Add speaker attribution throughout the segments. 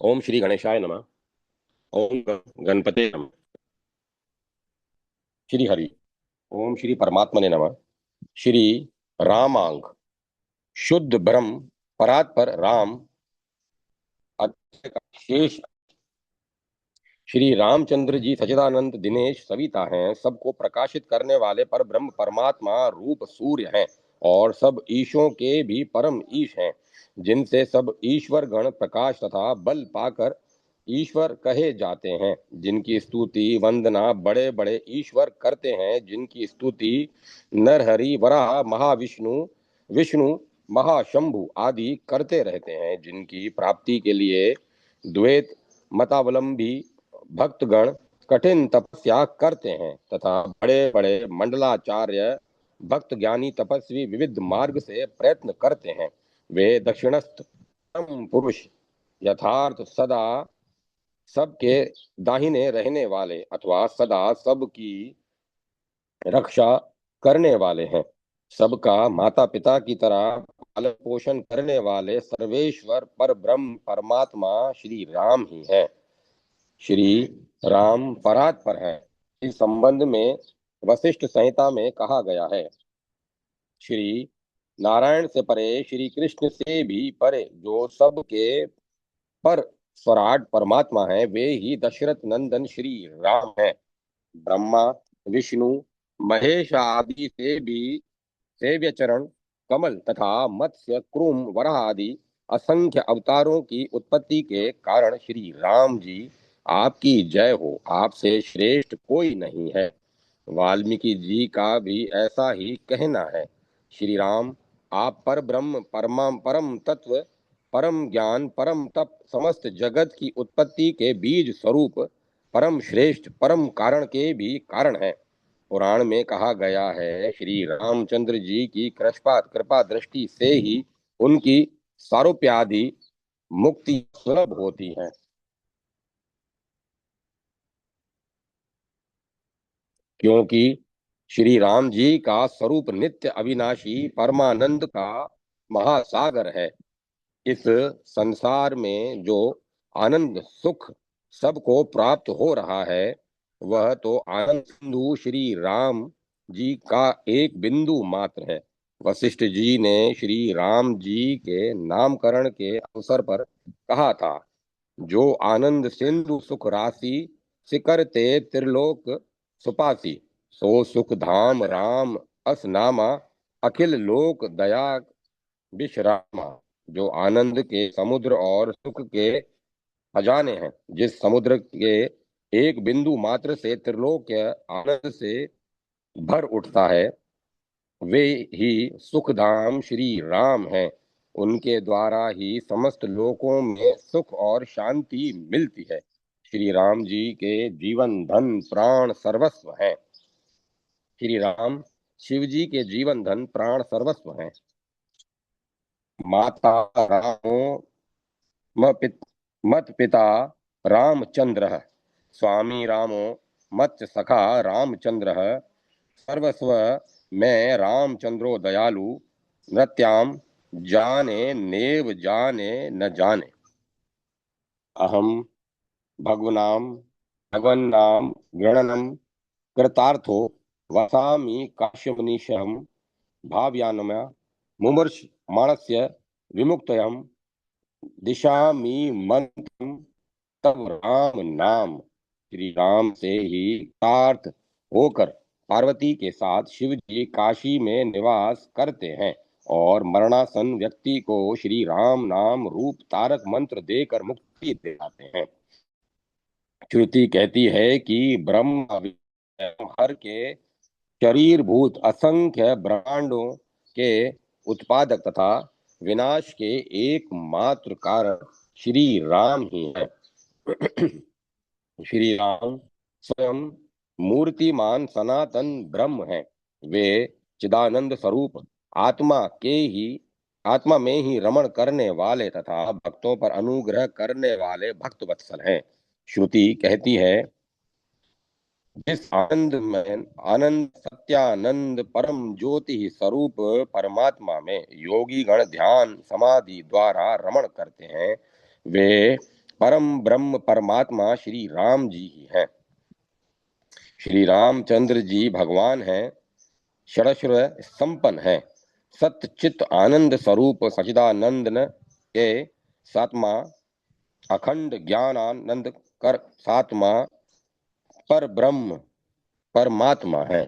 Speaker 1: ओम श्री गणेशाय नमः। ओम गणपते नमः। श्री हरि। ओम श्री परमात्मने नमः। श्री रामांग शुद्ध ब्रह्म परात्पर राम अक्षय का शेष श्री रामचंद्र जी सच्चिदानंद दिनेश सविता हैं। सबको प्रकाशित करने वाले पर ब्रह्म परमात्मा रूप सूर्य हैं और सब ईशों के भी परम ईश हैं, जिनसे सब ईश्वर गण प्रकाश तथा बल पाकर ईश्वर कहे जाते हैं। जिनकी स्तुति वंदना बड़े बड़े ईश्वर करते हैं, जिनकी स्तुति नरहरि वराह महाविष्णु विष्णु महाशंभु आदि करते रहते हैं। जिनकी प्राप्ति के लिए द्वैत मतावलंबी भक्तगण कठिन तपस्या करते हैं तथा बड़े बड़े मंडलाचार्य भक्त ज्ञानी तपस्वी विविध मार्ग से प्रयत्न करते हैं। वे दक्षिणस्थ परम पुरुष यथार्थ सदा सबके दाहिने रहने वाले अथवा सदा सबकी रक्षा करने वाले हैं। सबका माता पिता की तरह पालन पोषण करने वाले सर्वेश्वर पर ब्रह्म परमात्मा श्री राम ही हैं। श्री राम परात्पर है। इस संबंध में वशिष्ठ संहिता में कहा गया है, श्री नारायण से परे श्री कृष्ण से भी परे जो सबके पर स्वराट परमात्मा है, वे ही दशरथ नंदन श्री राम हैं। ब्रह्मा विष्णु महेश आदि से भी सेव्य चरण कमल तथा मत्स्य क्रूम वराह आदि असंख्य अवतारों की उत्पत्ति के कारण श्री राम जी आपकी जय हो। आपसे श्रेष्ठ कोई नहीं है। वाल्मीकि जी का भी ऐसा ही कहना है। श्री राम आप पर ब्रह्म परमा परम तत्व परम ज्ञान परम तप समस्त जगत की उत्पत्ति के बीज स्वरूप परम श्रेष्ठ परम कारण के भी कारण है। पुराण में कहा गया है, श्री रामचंद्र जी की कृपा दृष्टि से ही उनकी सारूप्यादि मुक्ति सुलभ होती है। क्योंकि श्री राम जी का स्वरूप नित्य अविनाशी परमानंद का महासागर है। इस संसार में जो आनंद सुख सबको प्राप्त हो रहा है, वह तो आनंद सिंधु श्री राम जी का एक बिंदु मात्र है। वशिष्ठ जी ने श्री राम जी के नामकरण के अवसर पर कहा था, जो आनंद सिंधु सुख राशि शिखर ते त्रिलोक सुपासी, सो सुख धाम राम अस नामा अखिल लोक दया विश्रामा। जो आनंद के समुद्र और सुख के खजाने हैं, जिस समुद्र के एक बिंदु मात्र से त्रिलोक के आनंद से भर उठता है, वे ही सुखधाम श्री राम हैं। उनके द्वारा ही समस्त लोकों में सुख और शांति मिलती है। श्री राम जी के जीवन धन प्राण सर्वस्व हैं। श्री राम शिव जी के जीवन धन प्राण सर्वस्व हैं। माता रामो मत पिता रामचंद्र, स्वामी रामो मत सखा रामचंद्र, सर्वस्व में रामचंद्रो दयालु, नृत्याम जाने नेव जाने न जाने। अहम भगवनाम भगवन्नाम गणनम कृतार्थो वसामि काश्यमनीशम भावयानमया मुमूर्ष मानस्य विमुक्तयम दिशामि मंत्रम तब राम नाम। श्री राम से ही कृतार्थ होकर पार्वती के साथ शिव जी काशी में निवास करते हैं और मरणासन व्यक्ति को श्री राम नाम रूप तारक मंत्र देकर मुक्ति दिलाते हैं। श्रुति कहती है कि ब्रह्म विष्णु हर के शरीरभूत असंख्य ब्रह्मांडों के उत्पादक तथा विनाश के एकमात्र कारण श्री राम ही है। श्री राम स्वयं मूर्तिमान सनातन ब्रह्म हैं। वे चिदानंद स्वरूप आत्मा में ही रमण करने वाले तथा भक्तों पर अनुग्रह करने वाले भक्त वत्सल हैं। श्रुति कहती है, जिस आनंद में आनंद सत्यानंद परम ज्योति स्वरूप परमात्मा में योगी गण ध्यान समाधि द्वारा रमण करते हैं, वे परम ब्रह्म परमात्मा श्री राम जी ही हैं। श्री रामचंद्र जी भगवान हैं, षडश्र संपन्न है, सत्य चित्त आनंद स्वरूप सचिदानंद के सात्मा अखंड ज्ञानानंद कर सात्मा पर ब्रह्म परमात्मा है।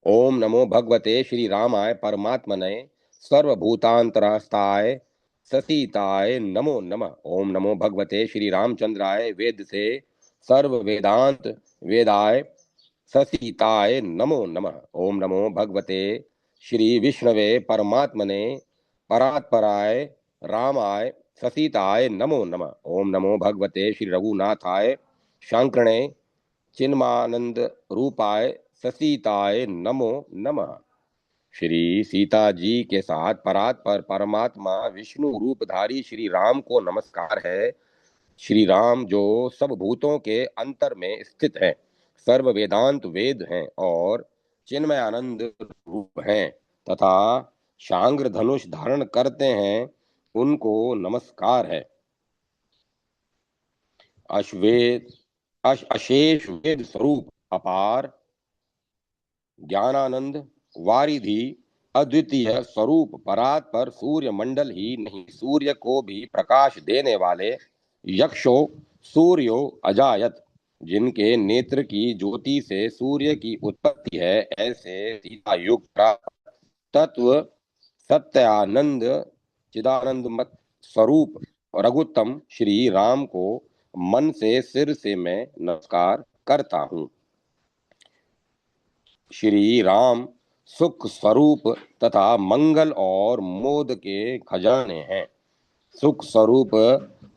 Speaker 1: ओम नमो भगवते श्री रामाय परमात्मने सर्वभूतांतरास्ताय ससीताय नमो नमः। ओम नमो भगवते श्री रामचंद्राय वेद से सर्व वेदांत वेदाय ससीताय नमो नमः। ओम नमो भगवते श्री विष्णवे परमात्मने परात्पराय रामाय ससीताय नमो नमः। ओम नमो भगवते श्री रघुनाथाय शंकरणे चिन्मानंद रूपाय ससीताय नमो नमः। श्री सीता जी के साथ परात्पर परमात्मा विष्णु रूपधारी श्री राम को नमस्कार है। श्री राम जो सब भूतों के अंतर में स्थित है, सर्व वेदांत वेद हैं और चिन्मय आनंद रूप हैं तथा शांग्र धनुष धारण करते हैं, उनको नमस्कार है। अश्वेत अशेष वेद स्वरूप अपार ज्ञानानंद वारिधि अद्वितीय स्वरूप परात पर सूर्य मंडल ही नहीं, सूर्य को भी प्रकाश देने वाले यक्षो सूर्यो अजायत, जिनके नेत्र की ज्योति से सूर्य की उत्पत्ति है, ऐसे सीता युग तत्व सत्यानंद चिदानंद मत स्वरूप रघुत्तम श्री राम को मन से सिर से मैं नमस्कार करता हूँ। श्री राम सुख स्वरूप तथा मंगल और मोद के खजाने हैं। सुख स्वरूप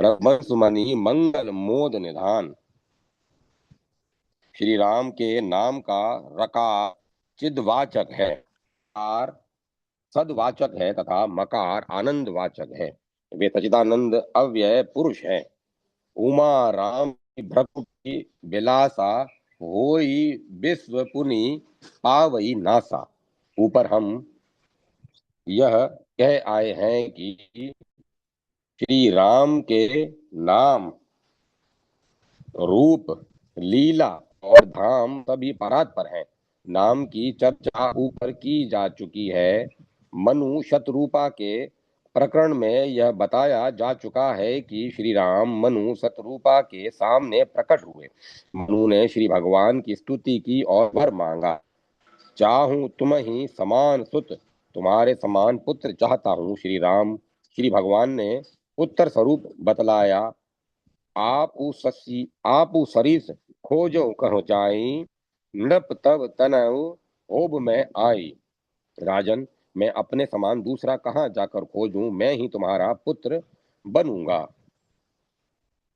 Speaker 1: रघुवंशमणि मंगल मोद निधान। श्री राम के नाम का रकार चिदवाचक है, कार सदवाचक है तथा मकार आनंद वाचक है। वे सचिदानंद अव्यय पुरुष हैं। उमा राम भ्रकुटी बिलासा होई विश्व पुनि पावई नासा। ऊपर हम यह कह आए हैं कि श्री राम के नाम रूप लीला और धाम सभी परात्पर हैं। नाम की चर्चा ऊपर की जा चुकी है। मनु शतरूपा के प्रकरण में यह बताया जा चुका है कि श्री राम मनु शतरूपा के सामने प्रकट हुए। मनु ने श्री भगवान की स्तुति की और वर मांगा। चाहूं तुम ही समान सुत, तुम्हारे समान पुत्र चाहता हूँ। श्री भगवान ने उत्तर स्वरूप बतलाया। आपू सरीस खोजो कहो जाई, नृप तब तनउ ओब में आई। राजन, मैं अपने समान दूसरा कहाँ जाकर खोजूं, मैं ही तुम्हारा पुत्र बनूंगा।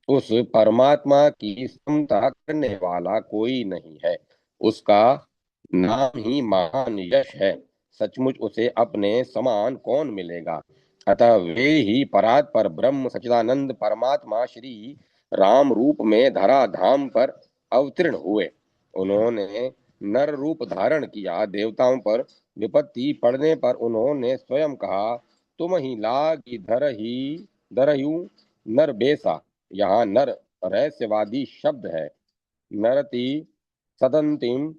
Speaker 1: उस परमात्मा की समता करने वाला कोई नहीं है, उसका नाम ही महान यश है। सचमुच उसे अपने समान कौन मिलेगा। अतः वे ही परात पर ब्रह्म सच्चिदानंद परमात्मा श्री राम रूप में धरा धाम पर अवतीर्ण हुए। उन्होंने नर रूप धारण किया। देवताओं पर विपत्ति पड़ने पर उन्होंने स्वयं कहा, तुम ही लागी धरहु नर बेसा। यहाँ नर रहस्यवादी शब्द है। नरति सदंतिम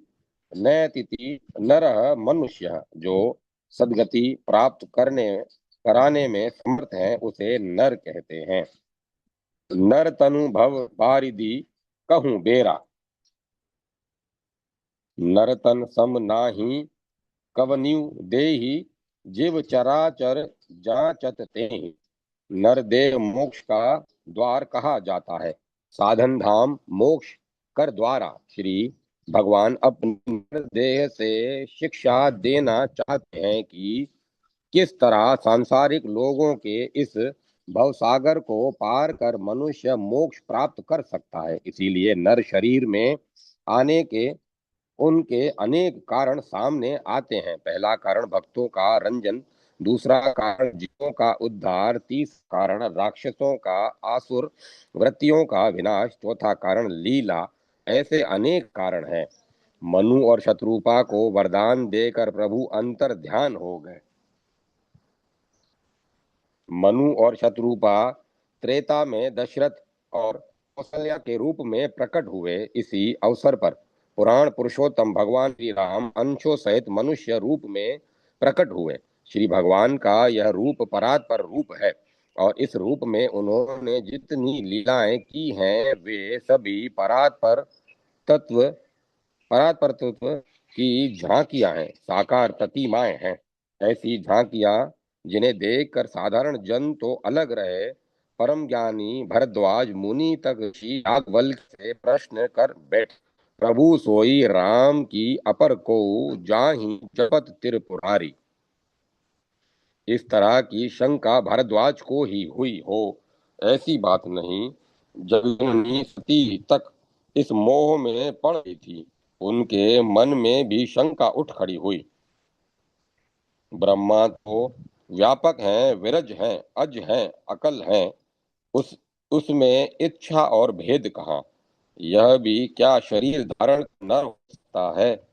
Speaker 1: नैतिति नरः मनुष्य, जो सदगति प्राप्त कराने में समर्थ है, उसे नर कहते हैं। नर तनु भव बारिधि कहूं बेरा, नरतन सम नाही कवन्यु देहि, जीव चराचर जाचत तेहि। नर देह मोक्ष का द्वार कहा जाता है। साधन धाम मोक्ष कर द्वारा श्री भगवान अपने देह से शिक्षा देना चाहते हैं कि किस तरह सांसारिक लोगों के इस भवसागर को पार कर मनुष्य मोक्ष प्राप्त कर सकता है। इसीलिए नर शरीर में आने के उनके अनेक कारण सामने आते हैं। पहला कारण भक्तों का रंजन, दूसरा कारण जीवों का उद्धार, तीसरा कारण राक्षसों का आसुर वृत्तियों का विनाश, चौथा कारण लीला। ऐसे अनेक कारण हैं। मनु और शत्रुपा को वरदान देकर प्रभु अंतर ध्यान हो गए। मनु और शत्रुपा त्रेता में दशरथ और कौशल्या के रूप में प्रकट हुए। इसी अवसर पर पुराण पुरुषोत्तम भगवान श्री राम अंशों सहित मनुष्य रूप में प्रकट हुए। श्री भगवान का यह रूप परात्पर रूप है और इस रूप में उन्होंने जितनी लीलाएं की हैं वे सभी परात्पर तत्व की झांकियां हैं, साकार प्रतिमाएं हैं। ऐसी झांकियां जिन्हें देखकर साधारण जन तो अलग रहे, परम ज्ञानी भरद्वाज मुनि तक ऋषि याज्ञवल्क्य से प्रश्न कर बैठे। प्रभु सोई राम की अपर को जाहि जपत त्रिपुरारी। इस तरह की शंका भारद्वाज को ही हुई हो, ऐसी बात नहीं। जगनी सती तक इस मोह में पड़ गई थी, उनके मन में भी शंका उठ खड़ी हुई। ब्रह्मा तो व्यापक हैं, विरज हैं, अज हैं, अकल हैं, उस उसमें इच्छा और भेद कहाँ। यह भी क्या शरीर धारण नर हो सकता है,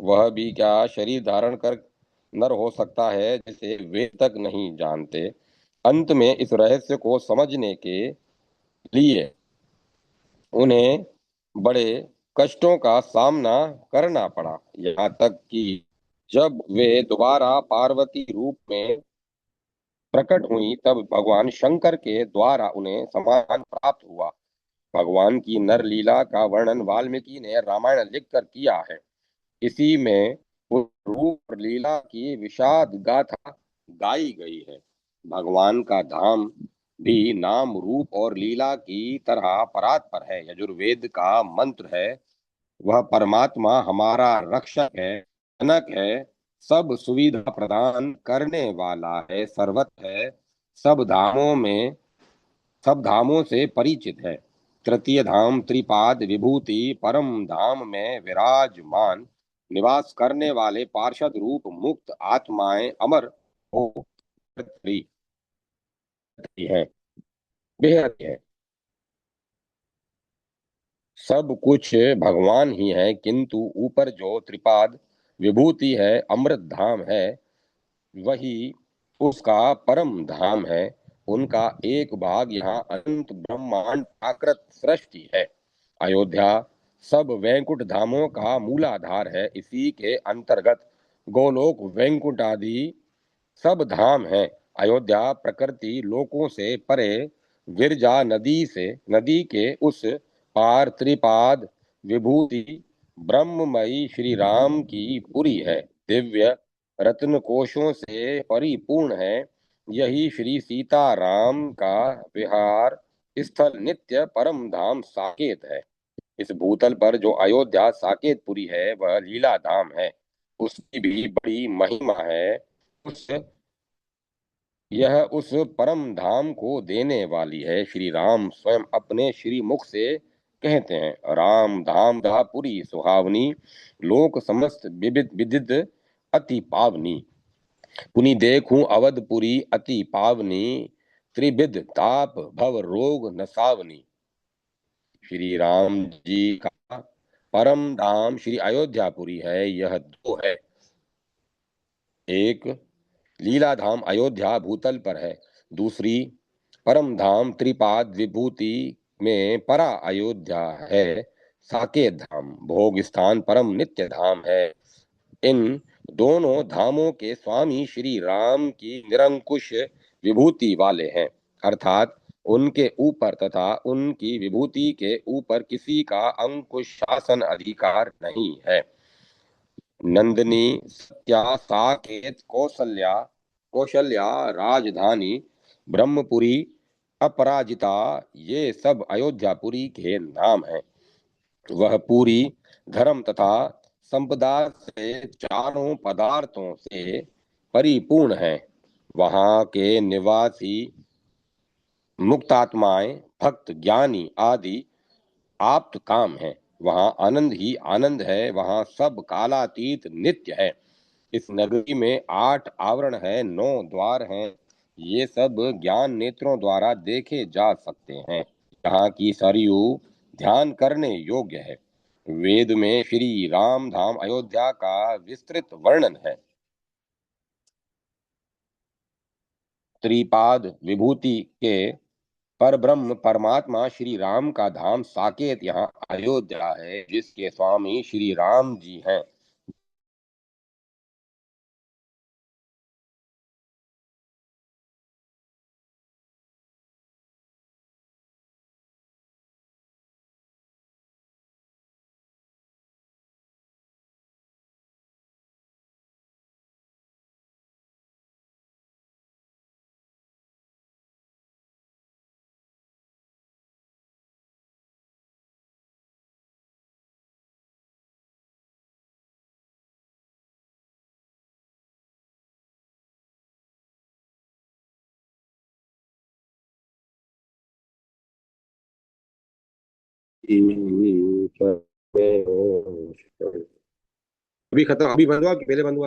Speaker 1: वह भी क्या शरीर धारण कर नर हो सकता है, जिसे वे तक नहीं जानते। अंत में इस रहस्य को समझने के लिए उन्हें बड़े कष्टों का सामना करना पड़ा। यहाँ तक कि जब वे दोबारा पार्वती रूप में प्रकट हुई तब भगवान शंकर के द्वारा उन्हें समाधान प्राप्त हुआ। भगवान की नर लीला का वर्णन वाल्मीकि ने रामायण लिखकर किया है। इसी में उस रूप लीला की विषाद गाथा गाई गई है। भगवान का धाम भी नाम रूप और लीला की तरह परात्पर है। यजुर्वेद का मंत्र है, वह परमात्मा हमारा रक्षक है, जनक है, सब सुविधा प्रदान करने वाला है, सर्वत्र है, सब धामों में सब धामों से परिचित है। तृतीय धाम त्रिपाद विभूति परम धाम में विराजमान निवास करने वाले पार्षद रूप मुक्त आत्माएं अमर हो रही है, बेहद है। सब कुछ भगवान ही है, किंतु ऊपर जो त्रिपाद विभूति है, अमृत धाम है, वही उसका परम धाम है। उनका एक भाग यहाँ अनंत ब्रह्मांड प्राकृत सृष्टि है। अयोध्या सब वैकुंठ धामों का मूलाधार है। इसी के अंतर्गत गोलोक वैकुंठ आदि सब धाम है। अयोध्या प्रकृति लोकों से परे विरजा नदी के उस पार त्रिपाद विभूति ब्रह्ममयी श्री राम की पुरी है, दिव्य रत्न कोशों से परिपूर्ण है। यही श्री सीताराम का विहार स्थल नित्य परम धाम साकेत है। इस भूतल पर जो अयोध्या साकेतपुरी है वह लीला धाम है, उसकी भी बड़ी महिमा है। उस यह उस परम धाम को देने वाली है। श्री राम स्वयं अपने श्री मुख से कहते हैं, राम धाम धापुरी सुहावनी, लोक समस्त विविध विदित अति पावनी। पुनि देखूं अवधपुरी अति पावनी, त्रिविध ताप भव रोग नसावनी। श्री राम जी का परम धाम श्री अयोध्यापुरी है। यह दो है, एक लीला धाम अयोध्या भूतल पर है, दूसरी परम धाम त्रिपाद विभूति में परा अयोध्या है। साकेत धाम भोग स्थान परम नित्य धाम है। इन दोनों धामों के स्वामी श्री राम की निरंकुश विभूति वाले हैं, अर्थात उनके ऊपर तथा उनकी विभूति के ऊपर किसी का अंकुश शासन अधिकार नहीं है। नंदिनी सत्या साकेत कौशल्या राजधानी ब्रह्मपुरी अपराजिता, ये सब अयोध्यापुरी के नाम हैं। वह पूरी धर्म तथा संपदा से चारों पदार्थों से परिपूर्ण है। वहाँ के निवासी मुक्तात्माएं, भक्त, ज्ञानी आदि आप्त काम है। वहाँ आनंद ही आनंद है, वहाँ सब कालातीत नित्य है। इस नगरी में 8 आवरण है, 9 द्वार हैं। ये सब ज्ञान नेत्रों द्वारा देखे जा सकते हैं। यहाँ की सरयू ध्यान करने योग्य है। वेद में श्री राम धाम अयोध्या का विस्तृत वर्णन है। त्रिपाद विभूति के पर ब्रह्म परमात्मा श्री राम का धाम साकेत यहाँ अयोध्या है, जिसके स्वामी श्री राम जी हैं। अभी खत्म, अभी बंद हुआ कि पहले बंद हुआ था?